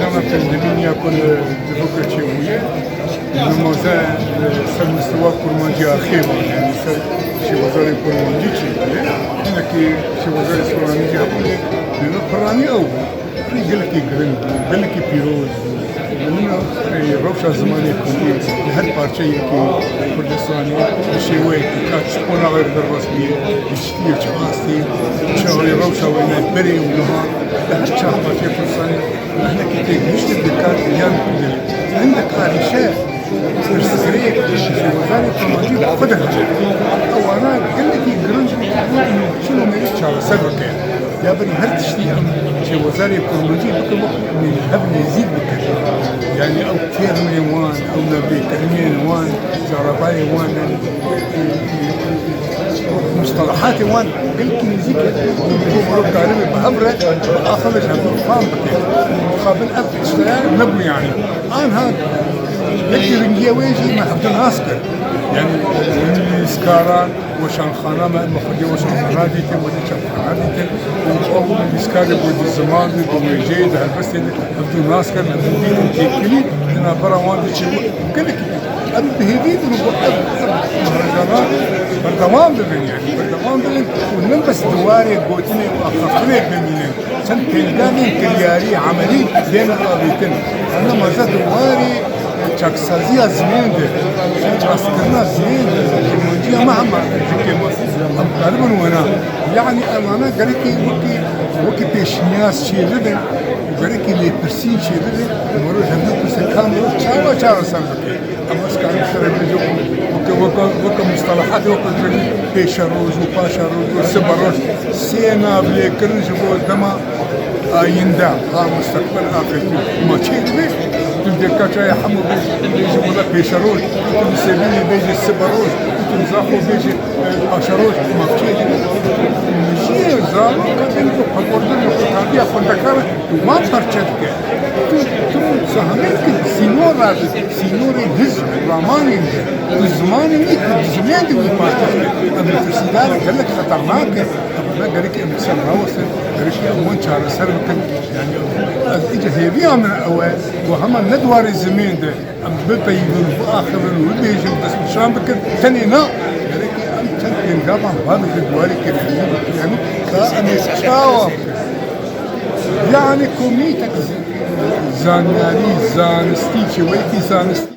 أنا تندمين يكون دبوك تشوية إنما ذا سر مستوى كرمانجي أخير يعني سر شي وزاري كرمانجي تشوية هنا كي شي وزاري سوراني هبوني لأنه قراني أول في قلكي قرن قلكي بيروز لأنه روشة زماني كوني لهر بارشة يكي كردستاني الشيوية كاتش قونا غير درباسية يشتير شخاصي شغلي روشة وينا بري ونهار لهر شخص بارشة كردستاني احنا كي مشت الدكات ايام كلها عندك عائشات تستغريك في وزارة التماثيل خدها او انا قال لك يقرنج شنو ما يشتغل سبك يا بني هل تشتي في وزارة التماثيل بكل وقت من هبل يزيد بك يعني او تيرمي وان او نبي كرمين وان زرباي وان مصطلحاتي وان قلت يزيد هو كلامي بهبره اخذ فاهم بك مقابل أب اشتغال نبوي يعني أنا هذا يكتب إنجيا ويجي ما حد ناسكر يعني الإسكاران وشان خانة ما المخرجة وشان خاناتي ولا شان خاناتي وأول الإسكار بود الزمان بود ويجي ده بس حد ناسكر نبدي تكلي أنا برا واندي شيء كل أب هذي مهرجانات بردوام ببين يعني بردوام ببين ونم بس دواري قوتني وأخفني بمينين سن تلقاني كرياري عملي بين الرابطين أنا ما زاد دواري چاکسازی زمین ده چاسکرنا زمین ده المنجية مهما ام قربن وانا يعني امانه قالكي وكي بيشنياس شي لبن وقالكي لي برسين شي لبن مرو هندو برسين كامل چاوا سنبكي اما اسكان سر بيجو وكا مصطلحات وكا بيشروج وباشروج وسبروج سينا بلي كرنج دما آینده ها مستقبل آخرتی ما چه بی تو دکات های همو بیشی ولا پیشروش تو سبیلی بیشی سبروش تو زاخو بیشی آشروش ما چه میشه زارو کدوم تو پاکوردن و کاری خودکار تو ما پرچت که تو سهمیل که سینور سینوری هز رامانی تو زمانی نیک زمان دوی پرچت اما تسیدار گلک خطرناکه ما قالك امسان راوسن قالك امون شهر سر يعني اجى هي من الاول وهم ندوار الزمين ده ام بيبين واخر وبيجي بس شلون بك ثاني نا قالك ام كان طبعا هذا الدواري كده يعني كان شاوب يعني كوميتك زانياري زانستي شويتي زانستي